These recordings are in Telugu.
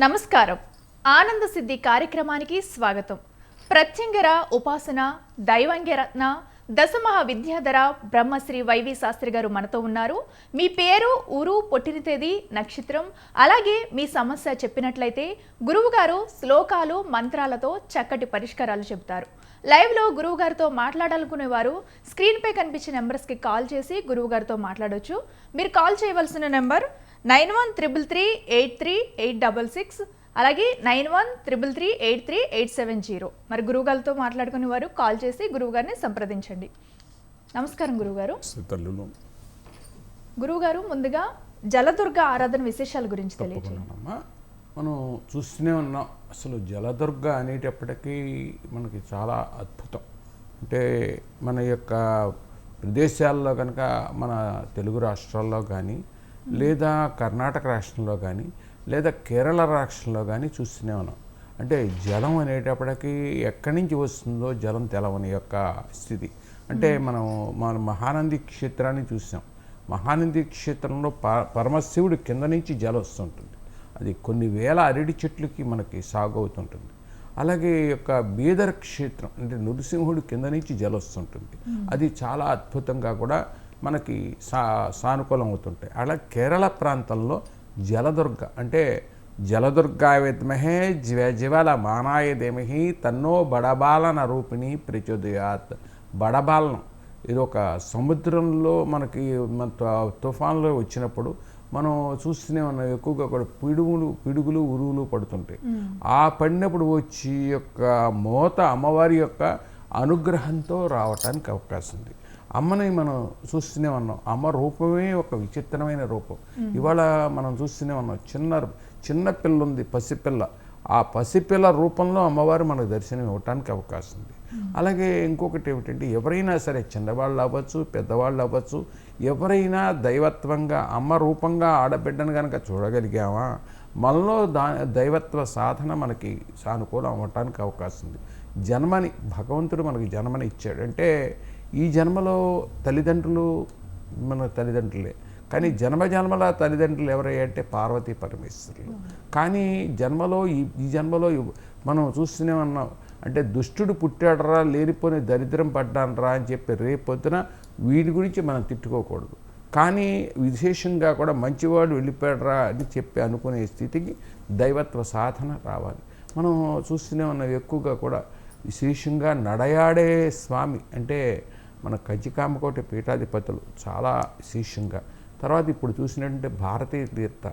నమస్కారం. ఆనంద సిద్ధి కార్యక్రమానికి స్వాగతం. ప్రత్యంగర ఉపాసన దైవంగరత్న దశమహా విద్యాధర బ్రహ్మశ్రీ వైవి శాస్త్రి గారు మనతో ఉన్నారు. మీ పేరు, ఊరు, పుట్టిన తేదీ, నక్షత్రం, అలాగే మీ సమస్య చెప్పినట్లయితే గురువు గారు శ్లోకాలు మంత్రాలతో చక్కటి పరిష్కారాలు చెబుతారు. లైవ్లో గురువు గారితో మాట్లాడాలనుకునేవారు స్క్రీన్పై కనిపించే నెంబర్స్కి కాల్ చేసి గురువు గారితో మాట్లాడవచ్చు. మీరు కాల్ చేయవలసిన నెంబర్ 9133383866, అలాగే 9133383870. మరి గురువుగారితో మాట్లాడుకునే వారు కాల్ చేసి గురువుగారిని సంప్రదించండి. నమస్కారం గురువుగారు. గురువుగారు, ముందుగా జలదుర్గ ఆరాధన విశేషాల గురించి తెలియజేయండి. మనం చూస్తూనే ఉన్నాం. అసలు జలదుర్గ అనేటప్పటికీ మనకి చాలా అద్భుతం. అంటే మన యొక్క ప్రదేశాల్లో కనుక మన తెలుగు రాష్ట్రాల్లో కానీ, లేదా కర్ణాటక రాష్ట్రంలో కానీ, లేదా కేరళ రాష్ట్రంలో కానీ చూస్తూనే ఉన్నాం. అంటే జలం అనేటప్పటికీ ఎక్కడి నుంచి వస్తుందో జలం తెలవని యొక్క స్థితి. అంటే మన మహానంది క్షేత్రాన్ని చూసాం. మహానంది క్షేత్రంలో పరమశివుడు కింద నుంచి జలం వస్తుంటుంది. అది కొన్ని వేల అరటి చెట్లకి మనకి సాగు అవుతుంటుంది. అలాగే యొక్క బీదర్ క్షేత్రం అంటే నృసింహుడు కింద నుంచి జలం వస్తుంటుంది. అది చాలా అద్భుతంగా కూడా మనకి సానుకూలం అవుతుంటాయి. అలా కేరళ ప్రాంతంలో జలదుర్గ అంటే జలదుర్గా విద్మహే జ్వల మానాయ ధీమహి తన్నో బడబాలన రూపిణి ప్రచోదయాత్. బడబాలనం ఇది ఒక సముద్రంలో మనకి తుఫాన్లో వచ్చినప్పుడు మనం చూస్తూనే ఉన్నాం. ఎక్కువగా కూడా పిడుగులు ఉరువులు పడుతుంటాయి. ఆ పడినప్పుడు వచ్చి యొక్క మోత అమ్మవారి యొక్క అనుగ్రహంతో రావటానికి అవకాశం ఉంది. అమ్మని మనం చూస్తూనే ఉన్నాం. అమ్మ రూపమే ఒక విచిత్రమైన రూపం. ఇవాళ మనం చూస్తూనే ఉన్నాం. చిన్న పిల్ల ఉంది, పసిపిల్ల. ఆ పసిపిల్ల రూపంలో అమ్మవారు మనకు దర్శనం ఇవ్వటానికి అవకాశం ఉంది. అలాగే ఇంకొకటి ఏమిటంటే, ఎవరైనా సరే చిన్నవాళ్ళు అవ్వచ్చు, పెద్దవాళ్ళు అవ్వచ్చు, ఎవరైనా దైవత్వంగా అమ్మ రూపంగా ఆడబిడ్డను కనుక చూడగలిగామా, మనలో దైవత్వ సాధన మనకి సానుకూలం అవ్వటానికి అవకాశం ఉంది. జన్మని భగవంతుడు మనకి జన్మని ఇచ్చాడు. అంటే ఈ జన్మలో తల్లిదండ్రులు మన తల్లిదండ్రులే, కానీ జన్మల తల్లిదండ్రులు ఎవరయ్యంటే పార్వతీ పరమేశ్వరులు. కానీ ఈ జన్మలో మనం చూస్తూనే ఉన్నాం. అంటే దుష్టుడు పుట్టాడరా, లేనిపోని దరిద్రం పడ్డానరా అని చెప్పి రేపొద్దున వీడి గురించి మనం తిట్టుకోకూడదు. కానీ విశేషంగా కూడా మంచివాడు వెళ్ళిపోయాడరా అని చెప్పి అనుకునే స్థితికి దైవత్వ సాధన రావాలి. మనం చూస్తూనే ఉన్నాం. ఎక్కువగా కూడా విశేషంగా నడయాడే స్వామి అంటే మన కంచికామకోటి పీఠాధిపతులు చాలా విశేషంగా. తర్వాత ఇప్పుడు చూసినట్టుంటే భారతీయ తీర్థ,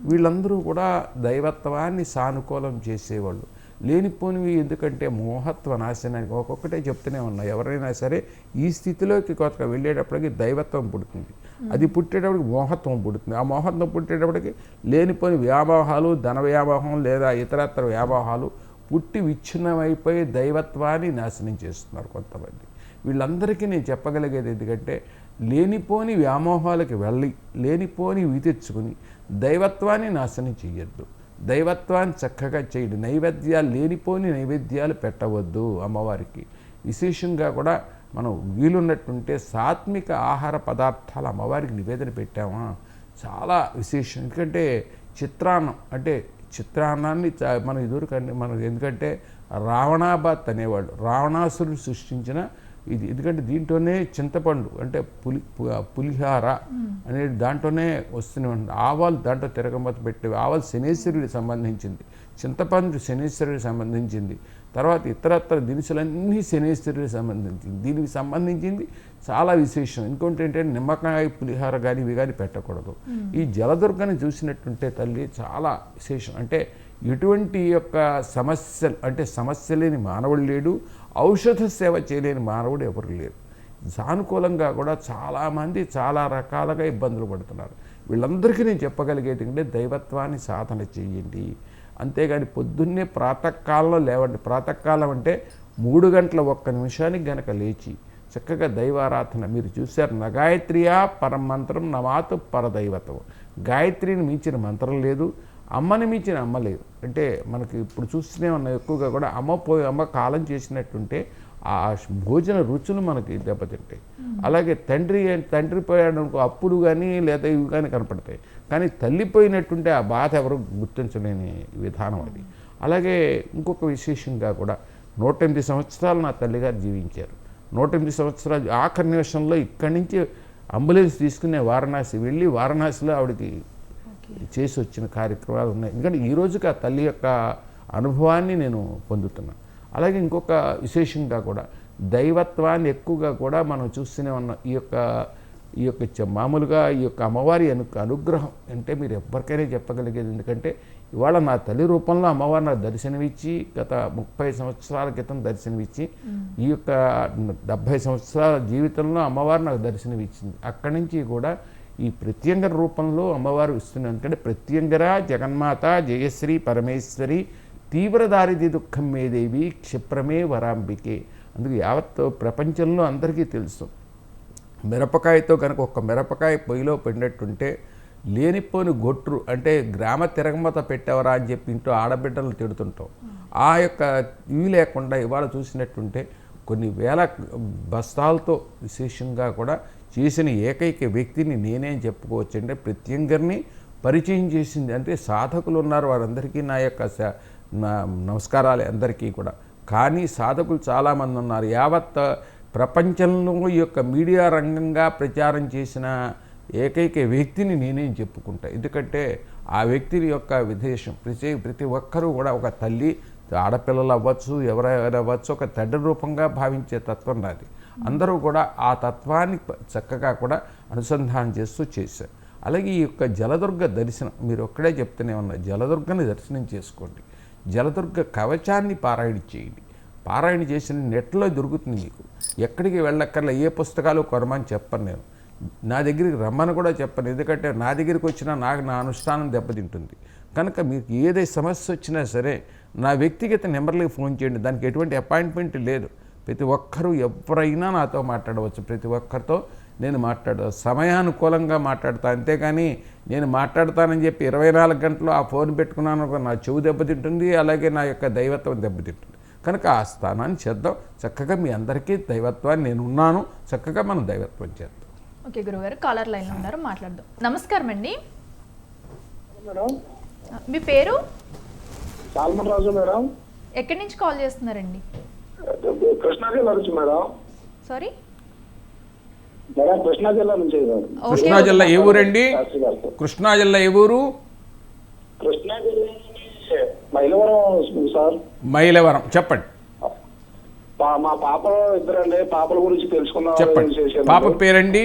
వీళ్ళందరూ కూడా దైవత్వాన్ని సానుకూలం చేసేవాళ్ళు. లేనిపోనివి ఎందుకంటే మోహత్వ నాశనానికి ఒక్కొక్కటే చెప్తూనే ఉన్నాయి. ఎవరైనా సరే ఈ స్థితిలోకి కొత్తగా వెళ్ళేటప్పటికి దైవత్వం పుడుతుంది. అది పుట్టేటప్పటికి మోహత్వం పుడుతుంది. ఆ మోహత్వం పుట్టేటప్పటికి లేనిపోని వ్యామోహాలు, ధన వ్యామోహం లేదా ఇతరత్ర వ్యామోహాలు పుట్టి విచ్ఛిన్నమైపోయి దైవత్వాన్ని నాశనం చేస్తున్నారు కొంతమంది. వీళ్ళందరికీ నేను చెప్పగలిగేది ఎందుకంటే, లేనిపోని వ్యామోహాలకి వెళ్ళి లేనిపోని తెచ్చుకుని దైవత్వాన్ని నాశనం చేయొద్దు. దైవత్వాన్ని చక్కగా చేయండి. లేనిపోని నైవేద్యాలు పెట్టవద్దు అమ్మవారికి. విశేషంగా కూడా మనం వీలున్నట్టుంటే సాత్విక ఆహార పదార్థాలు అమ్మవారికి నివేదన పెట్టామా చాలా విశేషం. ఎందుకంటే చిత్రాన్నం అంటే చిత్రాన్నాన్ని మనం ఎదురుకండి మనకు. ఎందుకంటే రావణాబాత్ అనేవాళ్ళు, రావణాసురుడు సృష్టించిన ఇది. ఎందుకంటే దీంట్లోనే చింతపండు అంటే పులిహార అనేది దాంట్లోనే వస్తూనే ఉంటుంది. ఆవాలు దాంట్లో తిరగమత పెట్టేవి. ఆవాలు శనేశ్వరుడికి సంబంధించింది, చింతపండు శనేశ్వరుడికి సంబంధించింది. తర్వాత ఇతరత్ర దినుసులన్నీ శనేశ్వరుడికి సంబంధించింది. దీనికి సంబంధించింది చాలా విశేషం. ఇంకొకటి ఏంటంటే నిమ్మకాయ పులిహార కానీ ఇవి కానీ పెట్టకూడదు. ఈ జలదుర్గని చూసినట్టుంటే తల్లి చాలా విశేషం. అంటే ఎటువంటి యొక్క సమస్యలు అంటే సమస్య లేని మానవుడు లేడు, ఔషధ సేవ చేయలేని మానవుడు ఎవరు లేరు. సానుకూలంగా కూడా చాలామంది చాలా రకాలుగా ఇబ్బందులు పడుతున్నారు. వీళ్ళందరికీ నేను చెప్పగలిగేది అంటే దైవత్వాన్ని సాధన చేయండి. అంతేగాని పొద్దున్నే ప్రాతకాలంలో లేవండి. ప్రాతకాలం అంటే 3 గంటల 1 నిమిషానికి గనక లేచి చక్కగా దైవారాధన. మీరు చూశారు, నగాయత్రియా పరమంత్రం నమాతు పరదైవతం. గాయత్రిని మించిన మంత్రం లేదు, అమ్మని మించిన అమ్మ లేదు. అంటే మనకి ఇప్పుడు చూస్తూనే ఉన్న ఎక్కువగా కూడా అమ్మ కాలం చేసినట్టుంటే ఆ భోజన రుచులు మనకి దెబ్బతింటాయి. అలాగే తండ్రి పోయాడనుకో అప్పులు కానీ లేదా ఇవి కానీ కనపడతాయి. కానీ తల్లిపోయినట్టుంటే ఆ బాధ ఎవరు గుర్తించలేని విధానం అది. అలాగే ఇంకొక విశేషంగా కూడా 108 సంవత్సరాలు నా తల్లిగారు జీవించారు. 108 సంవత్సరాలు ఆఖరి నిమిషంలో ఇక్కడి నుంచి అంబులెన్స్ తీసుకునే వారణాసి వెళ్ళి వారణాసిలో ఆవిడకి చేసి వచ్చిన కార్యక్రమాలు ఉన్నాయి. ఎందుకంటే ఈ రోజుకి ఆ తల్లి యొక్క అనుభవాన్ని నేను పొందుతున్నాను. అలాగే ఇంకొక విశేషంగా కూడా దైవత్వాన్ని ఎక్కువగా కూడా మనం చూస్తూనే ఉన్నాం. ఈ యొక్క మామూలుగా ఈ యొక్క అమ్మవారి అనుగ్రహం అంటే మీరు ఎవరికైనా చెప్పగలిగేది. ఎందుకంటే ఇవాళ నా తల్లి రూపంలో అమ్మవారు నాకు దర్శనమిచ్చి గత 30 సంవత్సరాల క్రితం దర్శనమిచ్చి ఈ యొక్క 70 సంవత్సరాల జీవితంలో అమ్మవారు నాకు దర్శనమిచ్చింది. అక్కడి నుంచి కూడా ఈ ప్రత్యంగర రూపంలో అమ్మవారు ఇస్తున్నారు. ఎందుకంటే ప్రత్యంగర జగన్మాత జయశ్రీ పరమేశ్వరి తీవ్ర దారిద్ర్య దుఃఖం మేదేవి క్షిప్రమే వరాంబికే. అందుకు యావత్ ప్రపంచంలో అందరికీ తెలుసు, మిరపకాయతో కనుక ఒక్క మిరపకాయ పొయ్యిలో పెట్టినట్టుంటే లేనిపోని గొట్రు అంటే గ్రామ తిరగమత పెట్టేవరా అని చెప్పి ఇంట్లో ఆడబిడ్డలు తిడుతుంటాం. ఆ యొక్క ఇవి లేకుండా ఇవాళ చూసినట్టుంటే కొన్ని వేల బస్తాలతో విశేషంగా కూడా చేసిన ఏకైక వ్యక్తిని నేనే చెప్పుకోవచ్చు. అంటే ప్రత్యంగర్ని పరిచయం చేసింది అంటే సాధకులు ఉన్నారు, వారందరికీ నా యొక్క నమస్కారాలు అందరికీ కూడా. కానీ సాధకులు చాలామంది ఉన్నారు. యావత్ ప్రపంచంలో ఈ యొక్క మీడియా రంగంగా ప్రచారం చేసిన ఏకైక వ్యక్తిని నేనేం చెప్పుకుంటా. ఎందుకంటే ఆ వ్యక్తి యొక్క విదేశం ప్రతి ఒక్కరూ కూడా ఒక తల్లి, ఆడపిల్లలు అవ్వచ్చు, ఎవరైనా అవ్వచ్చు, ఒక తండ్రి రూపంగా భావించే తత్వం నాది. అందరూ కూడా ఆ తత్వాన్ని చక్కగా కూడా అనుసంధానం చేస్తూ చేశారు. అలాగే ఈ యొక్క జలదుర్గ దర్శనం మీరు ఒక్కడే చెప్తూనే ఉన్నారు. జలదుర్గని దర్శనం చేసుకోండి. జలదుర్గ కవచాన్ని పారాయణ చేయండి. పారాయణ చేసిన నెట్లో దొరుకుతుంది మీకు. ఎక్కడికి వెళ్ళక్కర్లే, ఏ పుస్తకాలు కొనమని చెప్పను నేను. నా దగ్గరికి రమ్మని కూడా చెప్పను. ఎందుకంటే నా దగ్గరికి వచ్చినా నా అనుష్ఠానం దెబ్బతింటుంది. కనుక మీకు ఏదే సమస్య వచ్చినా సరే నా వ్యక్తిగత నెంబర్లకి ఫోన్ చేయండి. దానికి ఎటువంటి అపాయింట్మెంట్ లేదు. ప్రతి ఒక్కరూ ఎవరైనా నాతో మాట్లాడవచ్చు. ప్రతి ఒక్కరితో నేను సమయానుకూలంగా మాట్లాడతాను. అంతేగాని నేను మాట్లాడతానని చెప్పి 24 గంటలు ఆ ఫోన్ పెట్టుకున్నాను, నా చెవు దెబ్బతింటుంది, అలాగే నా యొక్క దైవత్వం దెబ్బతింటుంది. కనుక ఆ స్థానాన్ని చేద్దాం. చక్కగా మీ అందరికీ దైవత్వాన్ని నేను ఉన్నాను, చక్కగా మనం దైవత్వం చేద్దాం. ఓకే గురుగారు, కాలర్ లైన్లో ఉన్నారు, మాట్లాడదాం. నమస్కారం అండి, మీ పేరు? సాల్మన్ రాజు మేడం. ఎక్కడి నుంచి కాల్ చేస్తున్నారండి? కృష్ణా జిల్లా నుంచి మేడం. సారీ మేడం, కృష్ణా జిల్లా నుంచి. కృష్ణా జిల్లా ఏ ఊరండి? కృష్ణా జిల్లా ఏ ఊరు? కృష్ణా జిల్లా మైలవరం సార్. మైలవరం, చెప్పండి. మా పాపలు ఇద్దరండి, పాపల గురించి తెలుసుకుందాం. చెప్పండి. పాప పేరండి?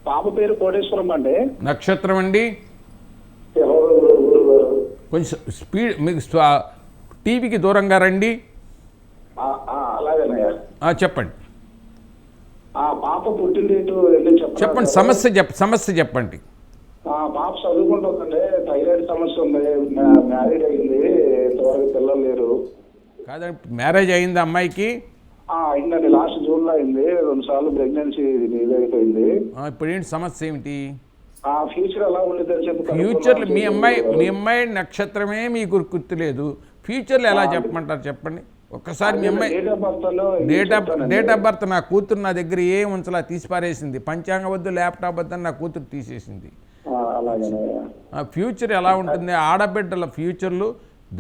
పాప పేరు కోటేశ్వరం అండి. నక్షత్రం అండి? కొంచెం స్పీడ్, మీకు టీవీకి దూరంగా రండి. అలాగేనయ్యా. చెప్పండి. పాప పుట్టిన డేటు చెప్పండి. సమస్య చెప్పండి. పాప చదువుకుంటుందండి, థైరాయిడ్ సమస్య ఉంది, మ్యారీడ్ అయింది, ఇంతవరకు పిల్లలు లేరు. కాదండి, మ్యారేజ్ అయింది అమ్మాయికి? అయిందండి, లాస్ట్ జూన్లో అయింది. 2 సార్లు ప్రెగ్నెన్సీ అయిపోయింది. ఇప్పుడు ఏంటి సమస్య ఏమిటి? ఫ్యూచర్ ఎలా ఉండేదని చెప్పి. ఫ్యూచర్లో మీ అమ్మాయి నక్షత్రమే మీకు గుర్తులేదు, ఫ్యూచర్లో ఎలా చెప్పమంటారు చెప్పండి ఒక్కసారి. మీ అమ్మాయి డేట్ ఆఫ్ బర్త్ నా కూతురు నా దగ్గర ఏం ఉంచలా, తీసి పారేసింది. పంచాంగ వద్దు, ల్యాప్టాప్ వద్దని నా కూతురు తీసేసింది. ఫ్యూచర్ ఎలా ఉంటుంది? ఆడబిడ్డల ఫ్యూచర్లు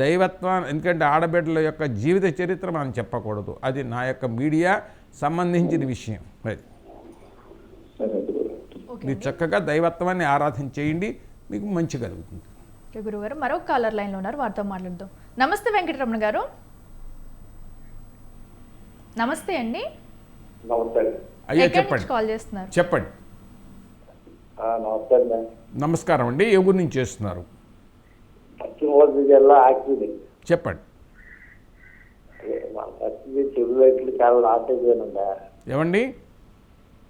దైవత్వం, ఎందుకంటే ఆడబిడ్డల యొక్క జీవిత చరిత్ర మనం చెప్పకూడదు, అది నా యొక్క మీడియా సంబంధించిన విషయం. అది మీరు చక్కగా దైవత్వాన్ని ఆరాధన చేయండి, మీకు మంచి కలుగుతుంది. గురుగారు, మరొక కాలర్ లైన్లో ఉన్నారు, వారితో మాట్లాడదాం. నమస్తే వెంకటరమణ గారు. నమస్తే అండి. అయ్యా చెప్పండి. కాల్ చేస్తున్నారు, చెప్పండి. నమస్కారం అండి, ఏ ఊరు నుంచి చేస్తున్నారు? చెప్పండి. ఏమండి?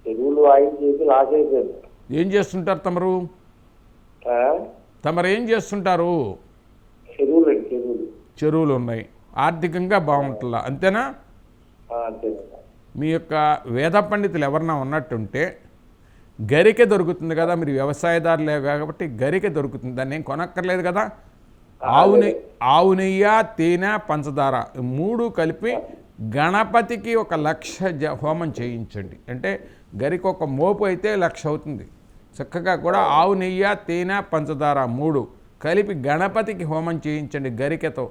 చెరువులు ఆయించేసి లాస్ అయిపోయింది. ఏం చేస్తుంటారు తమరు? ఏం చేస్తుంటారు? చెరువులు ఉన్నాయి, ఆర్థికంగా బాగుంటుందా? అంతేనా? మీ యొక్క వేద పండితులు ఎవరన్నా ఉన్నట్టుంటే గరికె దొరుకుతుంది కదా, మీరు వ్యవసాయదారులే కాబట్టి గరికె దొరుకుతుంది, దాన్ని ఏం కొనక్కర్లేదు కదా. ఆవు నెయ్యి, తేనె, పంచదార 3 కలిపి గణపతికి 1,00,000 హోమం చేయించండి. అంటే గరికి ఒక మోపు అయితే 1,00,000 అవుతుంది. చక్కగా కూడా ఆవు నెయ్యి, తేనె, పంచదార 3 కలిపి గణపతికి హోమం చేయించండి గరికెతో.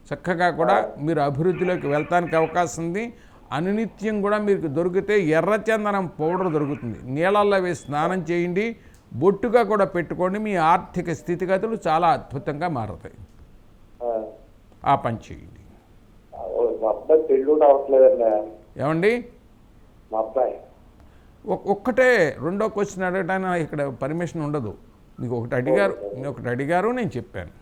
చక్కగా కూడా మీరు అభివృద్ధిలోకి వెళ్తానికి అవకాశం ఉంది. అనునిత్యం కూడా మీకు దొరికితే ఎర్రచందనం పౌడర్ దొరుకుతుంది, నీళ్ళల్లో వేసి స్నానం చేయండి, బొట్టుగా కూడా పెట్టుకోండి. మీ ఆర్థిక స్థితిగతులు చాలా అద్భుతంగా మారుతాయి. ఆ పని చేయండి. మా అబ్బాయి పెళ్ళి కూడా అవ్వట్లేదండి. ఏమండి, మా అబ్బాయి ఒక్కటే రెండో క్వశ్చన్ అడగడానికి ఇక్కడ పర్మిషన్ ఉండదు. మీకు ఒకటి అడిగారు నేను చెప్పాను.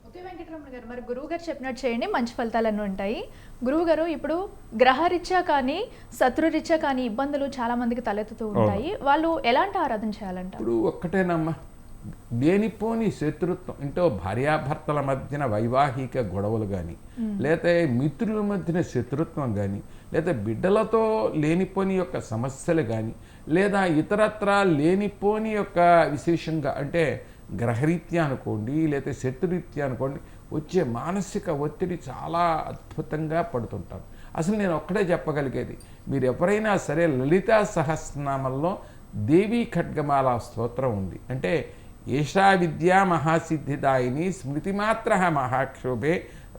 ఓకే వెంకటరమణ గారు, మరి గురువు గారు చెప్పినట్టు చేయండి, మంచి ఫలితాలన్నీ ఉంటాయి. గురువు గారు, ఇప్పుడు గ్రహరీత్యా కానీ శత్రురీత్యా కానీ ఇబ్బందులు చాలా మందికి తలెత్తుతూ ఉంటాయి. వాళ్ళు ఎలాంటి ఆరాధన చేయాలంట? ఇప్పుడు ఒక్కటేనమ్మా, లేనిపోని శత్రుత్వం ఇంటో భార్యాభర్తల మధ్యన వైవాహిక గొడవలు కానీ, లేకపోతే మిత్రుల మధ్యన శత్రుత్వం కానీ, లేదా బిడ్డలతో లేనిపోని యొక్క సమస్యలు కానీ, లేదా ఇతరత్ర లేనిపోని యొక్క విశేషంగా అంటే గ్రహరీత్యా అనుకోండి, లేదా శత్రురీత్యా అనుకోండి, వచ్చే మానసిక ఒత్తిడి చాలా అద్భుతంగా పడుతుంటారు. అసలు నేను ఒక్కడే చెప్పగలిగేది, మీరు ఎవరైనా సరే లలితా సహస్రనామంలో దేవీ ఖడ్గమాల స్తోత్రం ఉంది. అంటే ఏషా విద్యా మహాసిద్ధిదాయిని స్మృతిమాత్ర మహాక్షోభే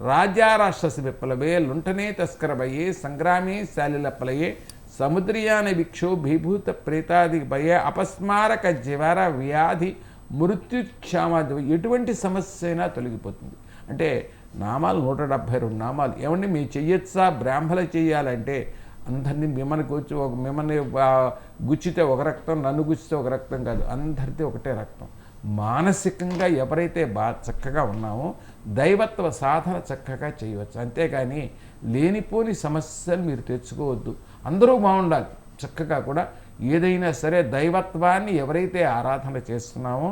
రాజ్యారాష్ట్రసి విప్లవే లుంఠనే తస్కరభయే సంగ్రామే శాలిలపలయే సముద్రయాన విక్షో భీభూత ప్రేతాది భయ అపస్మారక జ్వర వ్యాధి మృత్యుక్షామాది ఎటువంటి సమస్య అయినా తొలగిపోతుంది. అంటే నామాలు 172 నామాలు. ఏమండి మీరు చెయ్యొచ్చా? బ్రాహ్మణ చెయ్యాలంటే అందరినీ మిమ్మల్ని గుచ్చితే ఒక రక్తం, నన్ను గుచ్చితే ఒక రక్తం కాదు, అందరితో ఒకటే రక్తం. మానసికంగా ఎవరైతే చక్కగా ఉన్నామో దైవత్వ సాధన చక్కగా చేయవచ్చు. అంతేగాని లేనిపోని సమస్యలు మీరు తెచ్చుకోవద్దు. అందరూ బాగుండాలి. చక్కగా కూడా ఏదైనా సరే దైవత్వాన్ని ఎవరైతే ఆరాధన చేస్తున్నామో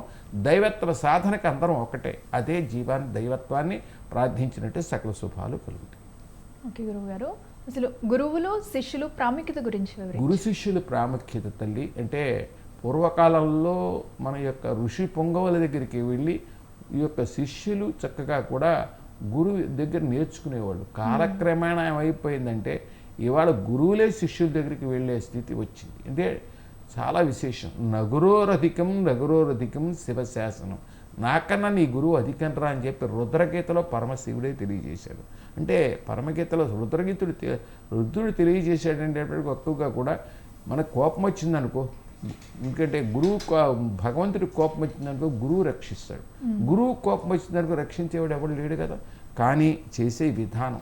దైవత్వ సాధనకు అందరం ఒకటే. అదే జీవాన్ని దైవత్వాన్ని ప్రార్థించినట్టు సకల శుభాలు కలుగుతాయి. ఓకే గురువు గారు, అసలు గురువులు శిష్యులు ప్రాముఖ్యత గురించి వివరించండి. గురు శిష్యుల ప్రాముఖ్యత తల్లి అంటే పూర్వకాలంలో మన యొక్క ఋషి పొంగవుల దగ్గరికి వెళ్ళి ఈ యొక్క శిష్యులు చక్కగా కూడా గురువు దగ్గర నేర్చుకునేవాళ్ళు. కాలక్రమేణా ఏమైపోయిందంటే ఇవాళ గురువులే శిష్యుల దగ్గరికి వెళ్ళే స్థితి వచ్చింది. అంటే చాలా విశేషం. నగురోరధికం శివశాసనం, నాకన్నా నీ గురువు అధికం రా అని చెప్పి రుద్రగీతలో పరమశివుడే తెలియజేశాడు. అంటే పరమగీతలో రుద్రుడు తెలియజేశాడంటే ఎక్కువగా కూడా మనకు కోపం వచ్చిందనుకో, ఎందుకంటే భగవంతుడికి కోపం వచ్చిందనుకో గురువు రక్షిస్తాడు. గురువు కోపం వచ్చిందనుకో రక్షించేవాడు ఎవడు లేడు కదా. కానీ చేసే విధానం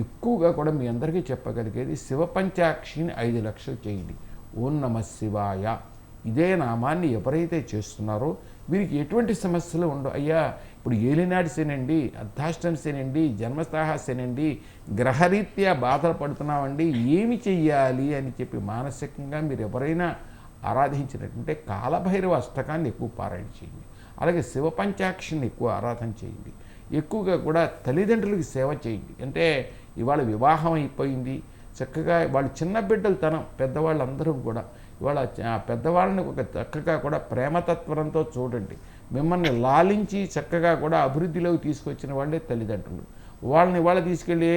ఎక్కువగా కూడా మీ అందరికీ చెప్పగలిగేది శివపంచాక్షిని 5 లక్షలు చేయండి. ఓం నమ శివాయ ఇదే నామాన్ని ఎవరైతే చేస్తున్నారో వీరికి ఎటువంటి సమస్యలు ఉండవు. అయ్యా ఇప్పుడు ఏలినాటి శనండి, అర్ధాష్టమి శనండి, జన్మస్థాహ శనండి, గ్రహరీత్యా బాధలు పడుతున్నామండి, ఏమి చెయ్యాలి అని చెప్పి మానసికంగా మీరు ఎవరైనా ఆరాధించినట్టుంటే కాలభైరవ అష్టకాన్ని ఎక్కువ పారాయణ చేయండి. అలాగే శివపంచాక్షిని ఎక్కువ ఆరాధన చేయండి. ఎక్కువగా కూడా తల్లిదండ్రులకి సేవ చేయండి. అంటే ఇవాళ వివాహం అయిపోయింది, చక్కగా వాళ్ళు చిన్న బిడ్డలు పెద్దవాళ్ళందరూ కూడా ఇవాళ పెద్దవాళ్ళని ఒక చక్కగా కూడా ప్రేమతత్వరంతో చూడండి. మిమ్మల్ని లాలించి చక్కగా కూడా అభివృద్ధిలోకి తీసుకొచ్చిన వాళ్ళే తల్లిదండ్రులు. వాళ్ళని ఇవాళ తీసుకెళ్ళి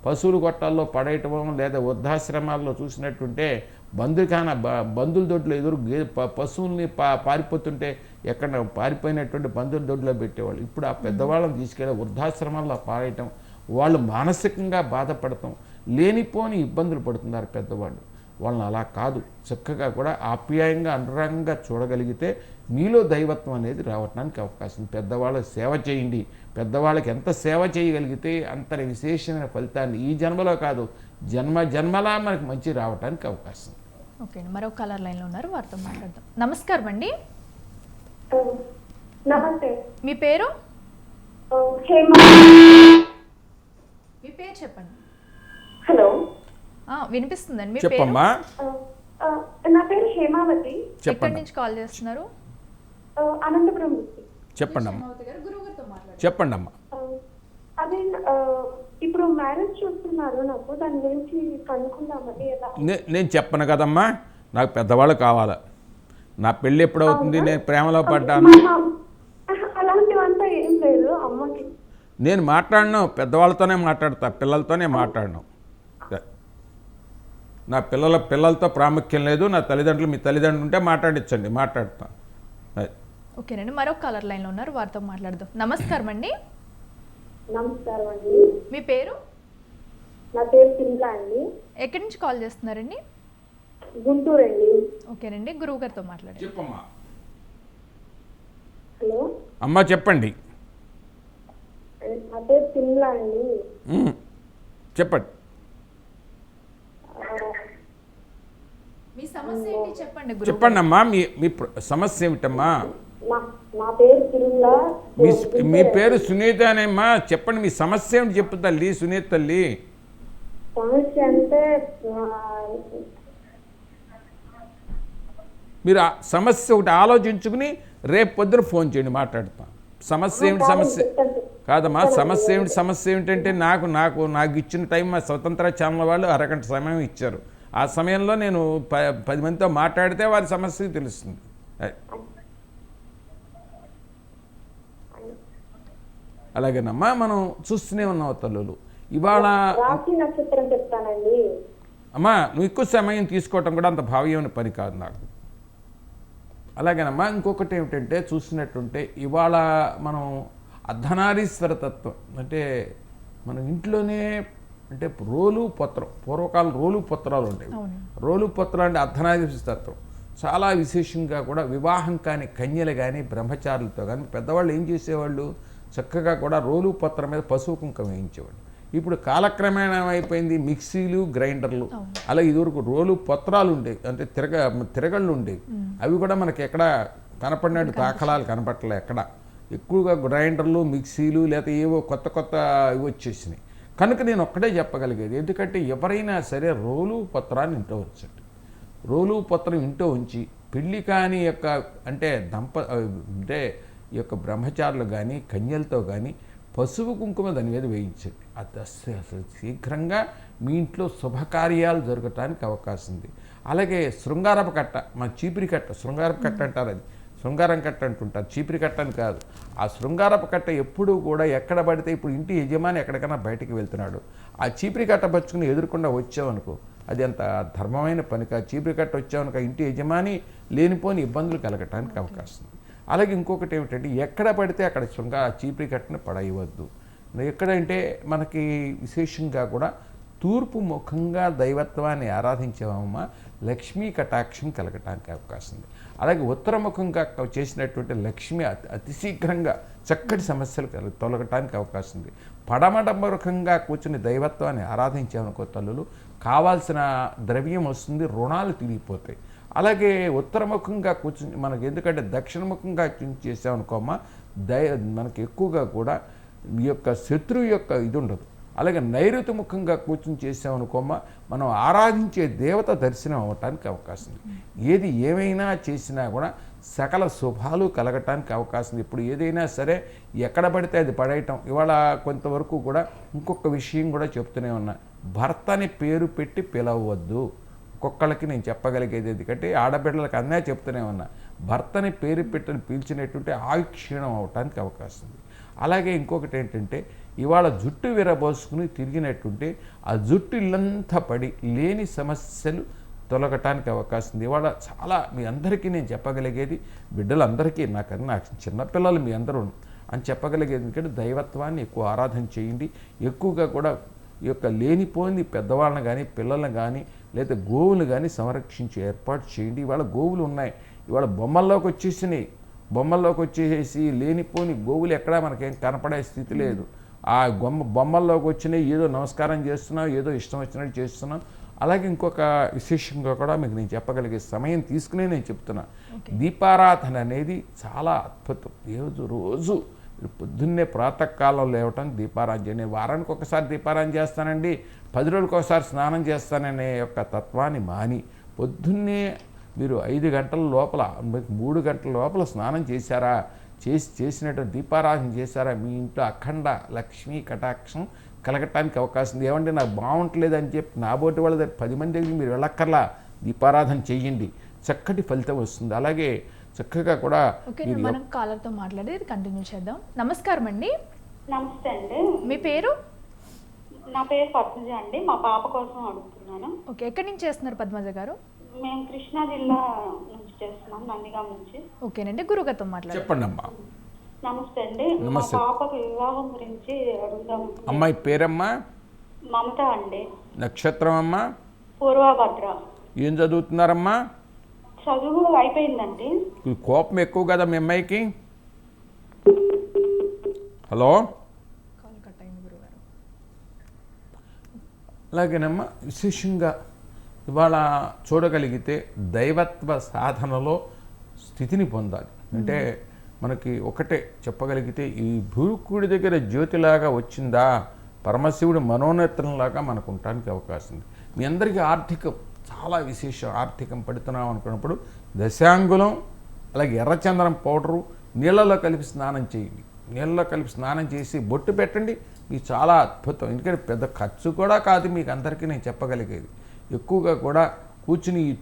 పశువులు గొట్టాల్లో పడేయటం లేదా వృద్ధాశ్రమాల్లో చూసినట్టుంటే బంధుల దొడ్లో ఎదురు పశువుల్ని పారిపోతుంటే ఎక్కడ పారిపోయినటువంటి బంధుల దొడ్లో పెట్టేవాళ్ళు. ఇప్పుడు ఆ పెద్దవాళ్ళని తీసుకెళ్ళి వృద్ధాశ్రమాల్లో పారేయటం, వాళ్ళు మానసికంగా బాధపడటం, లేనిపోని ఇబ్బందులు పడుతున్నారు పెద్దవాళ్ళు. వాళ్ళని అలా కాదు, చక్కగా కూడా ఆప్యాయంగా అనురాగంగా చూడగలిగితే మీలో దైవత్వం అనేది రావటానికి అవకాశం. పెద్దవాళ్ళకి సేవ చేయండి. పెద్దవాళ్ళకి ఎంత సేవ చేయగలిగితే అంత విశేషమైన ఫలితాన్ని ఈ జన్మలో కాదు జన్మలా మనకు మంచి రావటానికి అవకాశం. ఓకే అండి, మరో కలర్ లైన్లో ఉన్నారు, వారితో మాట్లాడదాం. నమస్కారం అండి. నమస్తే. మీ పేరు? హేమ. మీ పేరు చెప్పండి. హలో, వినిపిస్తుందండి. మీ చెప్పమ్మా. నా పేరు హేమావతి. ఎక్కడి నుంచి కాల్ చేస్తున్నారు? అనంతపురం నుంచి. చెప్పండమ్మా. చెప్పండమ్మా. అదే ఇప్పుడు మ్యారేజ్ చూస్తున్నారు, నాకు దాని గురించి కనుక్కుందామని. నేను చెప్పను కదమ్మా, నాకు పెద్దవాళ్ళు కావాలి. నా పెళ్ళి ఎప్పుడవుతుంది, నేను ప్రేమలో పడ్డాను, అలాంటివంతా ఏం లేదు. అమ్మకి నేను మాట్లాడను, పెద్దవాళ్ళతోనే మాట్లాడతా, పిల్లలతోనే మాట్లాడను. నా పిల్లలతో ప్రాముఖ్యం లేదు. నా తల్లిదండ్రులు, మీ తల్లిదండ్రులు ఉంటే మాట్లాడించండి, మాట్లాడతా. ఓకేనండి, మరొక కాలర్ లైన్లో ఉన్నారు, వారితో మాట్లాడదాం. నమస్కారం అండి, నమస్కారం అండి. మీ పేరు? నా పేరు సింగ్లా అండి. ఎక్కడి నుంచి కాల్ చేస్తున్నారండి? గుంటూరు అండి. ఓకేనండి, గురువు గారితో మాట్లాడండి. చెప్పమ్మా. హలో, అమ్మా చెప్పండి. నా పేరు సింగ్లా అండి. చెప్పండి. మీ సమస్య ఏంటి చెప్పండి గురువు. చెప్పండి అమ్మా, మీ మీ సమస్య ఏమిటమ్మా? నా పేరు సింగ్లా. మీ పేరు సునీత అనేమ్మా. చెప్పండి, మీ సమస్య ఏమిటి చెప్పు తల్లి, సునీత తల్లి. సమస్య అంటే మీరు ఆ సమస్య ఒకటి ఆలోచించుకుని రేపు పొద్దున ఫోన్ చేయండి, మాట్లాడతాం. సమస్య ఏమిటి? సమస్య కాదమ్మా, సమస్య ఏమిటి? సమస్య ఏమిటంటే నాకు ఇచ్చిన టైం మా స్వతంత్ర ఛానల్ వాళ్ళు అరగంట సమయం ఇచ్చారు. ఆ సమయంలో నేను 10 మందితో మాట్లాడితే వారి సమస్య తెలుస్తుంది. అలాగేనమ్మా, మనం చూస్తూనే ఉన్నాం తల్లులు. ఇవాళ రాశి నక్షత్రం చెప్తానండి. అమ్మా, నువ్వు ఎక్కువ సమయం తీసుకోవటం కూడా అంత భావ్యమైన పని కాదు నాకు. అలాగేనమ్మా, ఇంకొకటి ఏమిటంటే చూసినట్టుంటే ఇవాళ మనం అర్ధనారీశ్వర తత్వం అంటే మన ఇంట్లోనే అంటే రోలు పత్రం, పూర్వకాలం రోలు పత్రాలు ఉండేవి. రోలు పత్రాలు అంటే అర్ధనారీశ్వర తత్వం. చాలా విశేషంగా కూడా వివాహం కాని కన్యలు కానీ బ్రహ్మచారులతో కానీ పెద్దవాళ్ళు ఏం చేసేవాళ్ళు, చక్కగా కూడా రోలు పత్రం మీద పసుపు కుంకుమ వేయించేవాళ్ళు. ఇప్పుడు కాలక్రమేణా అయిపోయింది మిక్సీలు, గ్రైండర్లు. అలా ఇదివరకు రోలు పత్రాలు ఉండేవి, అంటే తిరగళ్ళు ఉండేవి. అవి కూడా మనకి ఎక్కడ కనపడినట్టు దాఖలాలు కనపడలే ఎక్కడ. ఎక్కువగా గ్రైండర్లు, మిక్సీలు లేదా ఏవో కొత్త ఇవి వచ్చేసినాయి. కనుక నేను ఒక్కటే చెప్పగలిగేది, ఎందుకంటే ఎవరైనా సరే రోలు పత్రాన్ని ఇంట్లో ఉంచండి. రోలు పత్రం ఇంట్లో ఉంచి పెళ్లి కాని యొక్క అంటే అంటే ఈ యొక్క బ్రహ్మచారులు కానీ కన్యలతో కానీ పసుపు కుంకుమ దాని మీద వేయించండి. అది అసలు శీఘ్రంగా మీ ఇంట్లో శుభకార్యాలు జరగటానికి అవకాశం ఉంది. అలాగే శృంగారపు కట్ట, మన చీపిరి కట్ట, శృంగారపు కట్ట అంటారు, అది శృంగారం కట్ట అంటుంటారు, చీపిరి కట్ట అని కాదు. ఆ శృంగారపు కట్ట ఎప్పుడూ కూడా ఎక్కడ పడితే, ఇప్పుడు ఇంటి యజమాని ఎక్కడికైనా బయటికి వెళ్తున్నాడు, ఆ చీపిరి కట్ట పచ్చుకుని ఎదురుకుండా వచ్చావనుకో, అది అంత ధర్మమైన పని కాదు. చీపిరి కట్ట వచ్చావనుకో ఇంటి యజమాని లేనిపోని ఇబ్బందులు కలగటానికి అవకాశం ఉంది. అలాగే ఇంకొకటి ఏమిటంటే ఎక్కడ పడితే అక్కడ చీపిరి కట్టను పడేయవద్దు. ఎక్కడంటే మనకి విశేషంగా కూడా తూర్పు ముఖంగా దైవత్వాన్ని ఆరాధించేవమ్మ లక్ష్మీ కటాక్షం కలగటానికి అవకాశం ఉంది. అలాగే ఉత్తరముఖంగా చేసినటువంటి లక్ష్మి అతి శీఘ్రంగా చక్కటి సమస్యలు తొలగటానికి అవకాశం ఉంది. పడమడముఖంగా కూర్చుని దైవత్వాన్ని ఆరాధించామనుకో తల్లులు, కావాల్సిన ద్రవ్యం వస్తుంది, రుణాలు తిరిగిపోతాయి. అలాగే ఉత్తరముఖంగా కూర్చుని మనకి ఎందుకంటే దక్షిణముఖంగా చేసామనుకోమ్మా మనకి ఎక్కువగా కూడా ఈ యొక్క శత్రువు యొక్క ఇది ఉండదు. అలాగే నైరుతి ముఖంగా కూర్చుని చేసామనుకోమ్మా మనం ఆరాధించే దేవత దర్శనం అవ్వటానికి అవకాశం ఉంది. ఏది ఏమైనా చేసినా కూడా సకల శుభాలు కలగటానికి అవకాశం ఉంది. ఇప్పుడు ఏదైనా సరే ఎక్కడ పడితే అది పడేయటం. ఇవాళ కొంతవరకు కూడా ఇంకొక విషయం కూడా చెప్తూనే ఉన్నా, భర్తని పేరు పెట్టి పిలవద్దు. ఒక్కొక్కళ్ళకి నేను చెప్పగలిగేది ఎందుకంటే ఆడబిడ్డలకు అన్నీ చెప్తూనే ఉన్నా, భర్తని పేరు పెట్టి పీల్చినట్టుంటే ఆయుక్షీణం అవటానికి అవకాశం ఉంది. అలాగే ఇంకొకటి ఏంటంటే ఇవాళ జుట్టు విరబోసుకుని తిరిగినట్టుంటే ఆ జుట్టు ఇల్లంతా పడి లేని సమస్యలు తొలగటానికి అవకాశం ఉంది. ఇవాళ చాలా మీ అందరికీ నేను చెప్పగలిగేది, బిడ్డలందరికీ నాకు చిన్నపిల్లలు మీ అందరూ అని చెప్పగలిగేది ఎందుకంటే దైవత్వాన్ని ఎక్కువ ఆరాధన చేయండి. ఎక్కువగా కూడా ఈ యొక్క లేనిపోయింది పెద్దవాళ్ళని కానీ పిల్లల్ని కానీ లేదా గోవులు కానీ సంరక్షించే ఏర్పాటు చేయండి. ఇవాళ గోవులు ఉన్నాయి, ఇవాళ బొమ్మల్లోకి వచ్చేసేసి లేనిపోని గోవులు ఎక్కడా మనకేం కనపడే స్థితి లేదు. ఆ బొమ్మల్లోకి వచ్చినాయి, ఏదో నమస్కారం చేస్తున్నాం, ఏదో ఇష్టం వచ్చినట్టు చేస్తున్నాం. అలాగే ఇంకొక విశేషంగా కూడా మీకు నేను చెప్పగలిగే సమయం తీసుకునే నేను చెప్తున్నా, దీపారాధన అనేది చాలా అద్భుతం. రోజు పొద్దున్నే ప్రాతకాలం లేవటం దీపారాధన. నేను వారానికి ఒకసారి దీపారాధన చేస్తానండి, 10 రోజులకు ఒకసారి స్నానం చేస్తాననే యొక్క తత్వాన్ని మాని పొద్దున్నే మీరు 5 గంటల లోపల 3 గంటల లోపల స్నానం చేశారా, చేసినట్టు దీపారాధన చేశారా, మీ ఇంట్లో అఖండ లక్ష్మీ కటాక్షం కలగటానికి అవకాశం ఉంది. ఏమంటే నాకు బాగుంటలేదు అని చెప్పి నా బోటి వాళ్ళ 10 మంది దగ్గర మీరు వెళ్ళక్కర్లా, దీపారాధన చెయ్యండి, చక్కటి ఫలితం వస్తుంది. అలాగే చక్కగా కూడా మనం కాలర్తో మాట్లాడి కంటిన్యూ చేద్దాం. నమస్కారం అండి. నమస్తే అండి. మీ పేరు? నా పేరు పద్మజ అండి. మా పాప కోసం అడుగుతున్నాను. ఓకే, ఎక్కడి నుంచి చేస్తున్నారు పద్మజ గారు? మేము కృష్ణా జిల్లా నుంచి చేస్తున్నాం నందిగాం నుంచి. ఓకేనండి, గురుగారితో మాట్లాడండి. చెప్పండి అమ్మా. నమస్తే అండి. మా నమస్తే. పాపకు వివాహం గురించి అడుగుదాం. అమ్మాయి పేరమ్మా? మమత అండి. నక్షత్రం అమ్మా? పూర్వభద్ర. ఏం చదువుతున్నారమ్మా? చదువు అయిపోయిందండి. ఈ కోపం ఎక్కువ కదా మీ అమ్మాయికి? హలో, కాల్ కట్ అయింది గురుగారు. అలాగేనమ్మా, విశేషంగా ఇవాళ చూడగలిగితే దైవత్వ సాధనలో స్థితిని పొందాలి. అంటే మనకి ఒకటే చెప్పగలిగితే, ఈ భూకుడి దగ్గర జ్యోతిలాగా వచ్చిందా పరమశివుడు మనోనేత్రంలాగా మనకు ఉండటానికి అవకాశం ఉంది. మీ అందరికీ ఆర్థికం చాలా విశేషం. ఆర్థికం పడుతున్నాం అనుకున్నప్పుడు దశాంగులం అలాగే ఎర్రచందనం పౌడరు నీళ్ళలో కలిపి స్నానం చేయండి. నీళ్ళలో కలిపి స్నానం చేసి బొట్టు పెట్టండి. ఇది చాలా అద్భుతం. ఎందుకంటే పెద్ద ఖర్చు కూడా కాదు మీకు అందరికీ నేను చెప్పగలిగేది. ఎక్కువగా కూడా కూర్చుని ఈ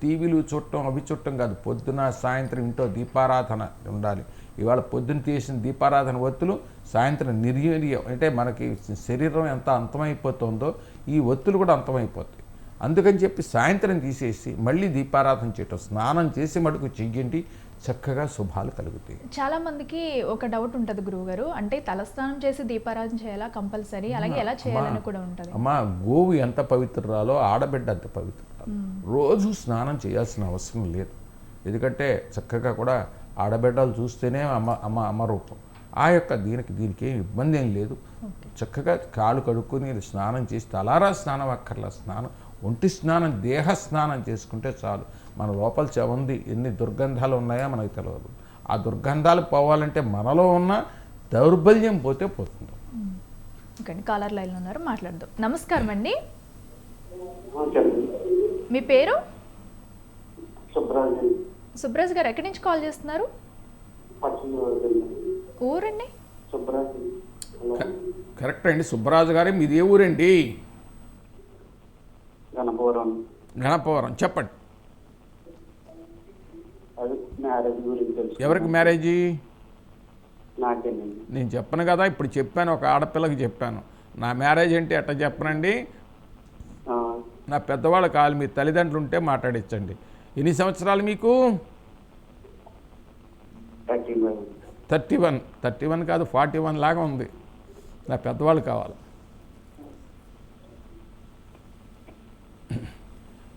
టీవీలు చూడటం అవి చూడటం కాదు. పొద్దున సాయంత్రం ఇంట్లో దీపారాధన ఉండాలి. ఇవాళ పొద్దున్న తీసిన దీపారాధన ఒత్తులు సాయంత్రం నిర్వీర్యం, అంటే మనకి శరీరం ఎంత అంతమైపోతుందో ఈ ఒత్తులు కూడా అంతమైపోతాయి. అందుకని చెప్పి సాయంత్రం తీసేసి మళ్ళీ దీపారాధన చేయటం, స్నానం చేసి మటుకు చెయ్యండి. చక్కగా శుభాలు కలుగుతాయి. చాలా మందికి ఒక డౌట్ ఉంటుంది గురువుగారు, అంటే తలస్నానం చేసి దీపారాధన చేయాలా కంపల్సరీ, అలాగే ఎలా చేయాలని కూడా ఉంటుంది. అమ్మా, గోవు ఎంత పవిత్రురాలో ఆడబిడ్డ అంత పవిత్రురాలు. రోజు స్నానం చేయాల్సిన అవసరం లేదు. ఎందుకంటే చక్కగా కూడా ఆడబిడ్డలు చూస్తేనే అమ్మ రూపం. ఆ యొక్క దీనికి ఏం ఇబ్బంది ఏం లేదు. చక్కగా కాళ్ళు కడుక్కొని స్నానం చేసి, తలారా స్నానం అక్కర్లా, స్నానం ఒంటి స్నానం దేహ స్నానం చేసుకుంటే చాలు. మన లోపల చెవంది ఎన్ని దుర్గంధాలు ఉన్నాయో మనకు తెలియదు. ఆ దుర్గంధాలు పోవాలంటే మనలో ఉన్న దౌర్బల్యం పోతే పోతుంది. ఓకే, కాలర్ లైన్లో ఉన్నారు, మాట్లాడదాం. నమస్కారం అండి, చెప్పండి. మీ పేరు? సుబ్రాజు. సుబ్రాజ్ గారు, ఎక్కడి నుంచి కాల్ చేస్తున్నారు? ఊరండి? సుబ్రాజు. కరెక్ట్ అండి. సుబ్బరాజు గారు, మీది ఏ ఊరండి? గణపవరం. చెప్పండి. అది మ్యారేజ్ గురించి తెలుసు. ఎవరికి మ్యారేజీ? నాకేనండి. నేను చెప్పను కదా, ఇప్పుడు చెప్పాను, ఒక ఆడపిల్లకి చెప్పాను. నా మ్యారేజ్ అంటే ఎట్లా చెప్పనండి? నా పెద్దవాళ్ళు కాదు, మీ తల్లిదండ్రులు ఉంటే మాట్లాడించండి. ఎన్ని సంవత్సరాలు మీకు? 31 కాదు, 41 లాగా ఉంది. నా పెద్దవాళ్ళు కావాలి.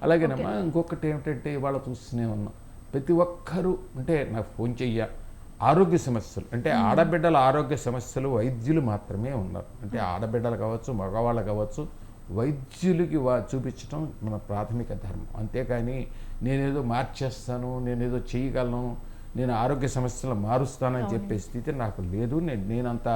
అలాగేనమ్మా, ఇంకొకటి ఏమిటంటే ఇవాళ చూస్తూనే ఉన్నాం, ప్రతి ఒక్కరూ అంటే నాకు ఫోన్ చెయ్య ఆరోగ్య సమస్యలు, అంటే ఆడబిడ్డల ఆరోగ్య సమస్యలు వైద్యులు మాత్రమే ఉన్నారు. అంటే ఆడబిడ్డలు కావచ్చు, మగవాళ్ళు కావచ్చు, వైద్యులకి చూపించడం మన ప్రాథమిక ధర్మం. అంతేకాని నేనేదో మార్చేస్తాను, నేనేదో చేయగలను, నేను ఆరోగ్య సమస్యలు మారుస్తానని చెప్పే స్థితి నాకు లేదు. నేనంత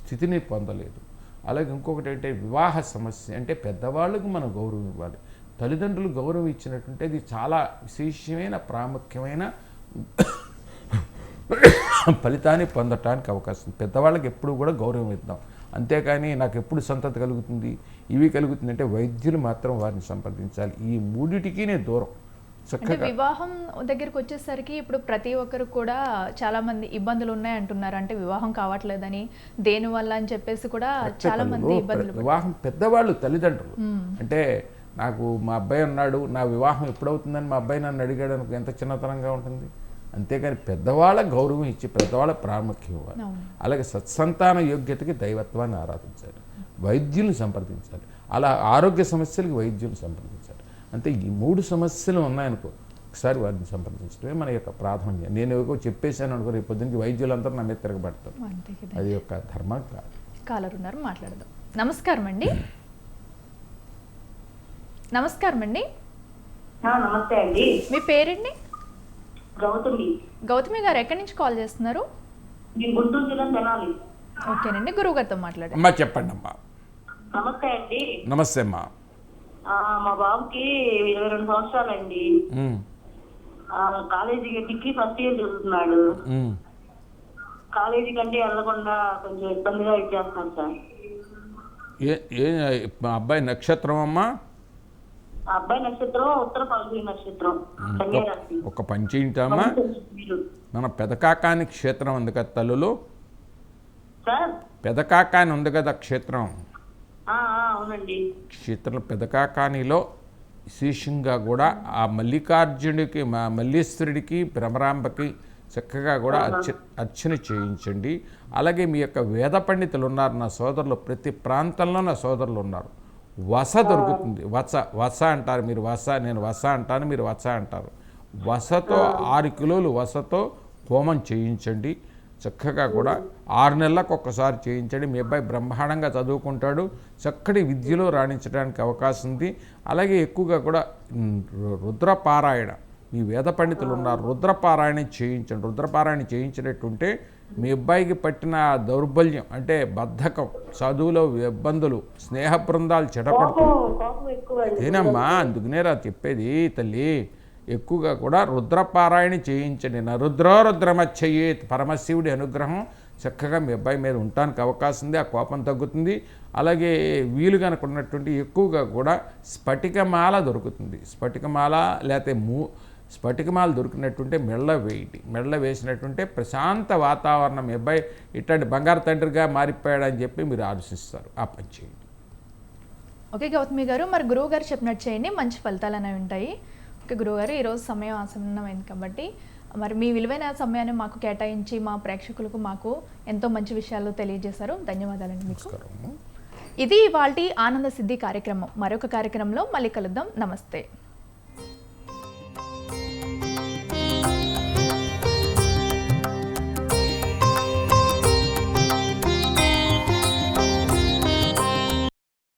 స్థితిని పొందలేదు. అలాగే ఇంకొకటి అంటే వివాహ సమస్య, అంటే పెద్దవాళ్ళకు మనం గౌరవం ఇవ్వాలి. తల్లిదండ్రులు గౌరవం ఇచ్చినట్టుంటే ఇది చాలా విశేషమైన ప్రాముఖ్యమైన ఫలితాన్ని పొందటానికి అవకాశం. పెద్దవాళ్ళకి ఎప్పుడు కూడా గౌరవం ఇద్దాం. అంతేకాని నాకు ఎప్పుడు సంతతి కలుగుతుంది, ఇవి కలుగుతుంది అంటే వైద్యులు మాత్రం వారిని సంప్రదించాలి. ఈ మూడిటికి నేను దూరం. అంటే వివాహం దగ్గరికి వచ్చేసరికి ఇప్పుడు ప్రతి ఒక్కరు కూడా చాలా మంది ఇబ్బందులు ఉన్నాయి అంటున్నారు. అంటే వివాహం కావట్లేదని, దేని వల్ల అని చెప్పేసి కూడా చాలా మంది ఇబ్బందులు. వివాహం పెద్దవాళ్ళు తల్లిదండ్రులు. అంటే నాకు మా అబ్బాయి ఉన్నాడు, నా వివాహం ఎప్పుడవుతుందని మా అబ్బాయి నన్ను అడిగాడు అనుకో, ఎంత చిన్నతనంగా ఉంటుంది. అంతేకాని పెద్దవాళ్ళ గౌరవం ఇచ్చి పెద్దవాళ్ళ ప్రాముఖ్యం ఇవ్వాలి. అలాగే సత్సంతాన యోగ్యతకి దైవత్వాన్ని ఆరాధించాలి, వైద్యుల్ని సంప్రదించాలి. అలా ఆరోగ్య సమస్యలకి వైద్యుల్ని సంప్రదించాలి. అంటే ఈ 3 సమస్యలు ఉన్నాయనుకో, ఒకసారి వారిని సంప్రదించడమే మన యొక్క ప్రాధాన్యం. నేను చెప్పేశాను అనుకో, రేపు పొద్దున్నకి వైద్యులందరూ నా మీద తిరగబడతారు. అది యొక్క ధర్మం కాదు. కాలర్ ఉన్నారు, మాట్లాడదాం. నమస్కారం అండి. నమస్కారం అండి. నమస్తే అండి. మీ పేరండి? గౌతమి. గౌతమి గారు, ఎక్కడి నుంచి కాల్ చేస్తున్నారు? నేను గుంటూరు జిల్లా తెనాలి. ఓకేనండి, గురువు గారితో మాట్లాడండి. అమ్మా చెప్పండి అమ్మా. నమస్తే అండి. నమస్తే అమ్మా. మా బాబుకి 22 సంవత్సరాలండి. కాలేజీకి డిగ్రీ ఫస్ట్ ఇయర్ చదువుతున్నాడు. కాలేజీ కంటే వెళ్ళకుండా కొంచెం ఇబ్బందిగా ఇచ్చేస్తున్నాను సార్. మా అబ్బాయి నక్షత్రం అమ్మా? అబ్బాయి నక్షత్రం ఉత్తర ఫల్గుని నక్షత్రం. ఒక పంచేంటమ్మా, మన పెదకాకాని క్షేత్రం ఉంది కదా తల్లులు, పెదకాకాని ఉంది కదా క్షేత్రం, అవునండి. క్షేత్రం పెదకాకానిలో విశేషంగా కూడా ఆ మల్లికార్జునుడికి మల్లీశ్వరుడికి భ్రమరాంబకి చక్కగా కూడా అర్చన చేయించండి. అలాగే మీ యొక్క వేద పండితులు ఉన్నారు, నా సోదరులు, ప్రతి ప్రాంతంలో నా సోదరులు ఉన్నారు. వస దొరుకుతుంది, వస అంటారు మీరు, నేను వస అంటాను, మీరు వస అంటారు. వసతో 6 కిలోలు వసతో హోమం చేయించండి. చక్కగా కూడా 6 నెలలకు ఒక్కసారి చేయించండి. మీ అబ్బాయి బ్రహ్మాండంగా చదువుకుంటాడు, చక్కటి విద్యలో రాణించడానికి అవకాశం ఉంది. అలాగే ఎక్కువగా కూడా రుద్రపారాయణ, మీ వేద పండితులు ఉన్నారు, రుద్రపారాయణ చేయించండి. రుద్రపారాయణ చేయించినట్టుంటే మీ అబ్బాయికి పట్టిన దౌర్బల్యం అంటే బద్ధకం, చదువులో ఇబ్బందులు, స్నేహ బృందాలు చెడపడుతుంది. కోపం ఎక్కువ అండి. అదేనమ్మా, అందుకునేరా చెప్పేది తల్లి. ఎక్కువగా కూడా రుద్రపారాయణ చేయించండి. రుద్రో రుద్రమచ్చయేత్, పరమశివుడి అనుగ్రహం చక్కగా మీ అబ్బాయి మీద ఉండటానికి అవకాశం ఉంది. ఆ కోపం తగ్గుతుంది. అలాగే వీలు కనుక ఉన్నటువంటి ఎక్కువగా కూడా స్ఫటికమాల దొరుకుతుంది. స్ఫటికమాల లేకపోతే స్ఫటికమాల దొరికినట్టుంటే మెళ్ళ వేయండి. మెళ్ళ వేసినట్టుంటే ప్రశాంత వాతావరణం, మీ అబ్బాయి ఇట్లాంటి బంగారు తండ్రిగా మారిపోయాడని చెప్పి మీరు ఆలోచిస్తారు. ఆ పని చేయండి. ఓకే గౌతమి గారు, మరి గురువు గారు చెప్పినట్టు చేయండి, మంచి ఫలితాలు అనేవి ఉంటాయి. ఓకే గురువుగారు, ఈరోజు సమయం ఆసన్నమైంది కాబట్టి మరి మీ విలువైన సమయాన్ని మాకు కేటాయించి మా ప్రేక్షకులకు మాకు ఎంతో మంచి విషయాలు తెలియజేశారు. ధన్యవాదాలండి మీకు. నమస్కారం. ఇది ఇవాల్టి ఆనంద సిద్ధి కార్యక్రమం. మరొక కార్యక్రమంలో మళ్ళీ కలుద్దాం. నమస్తే.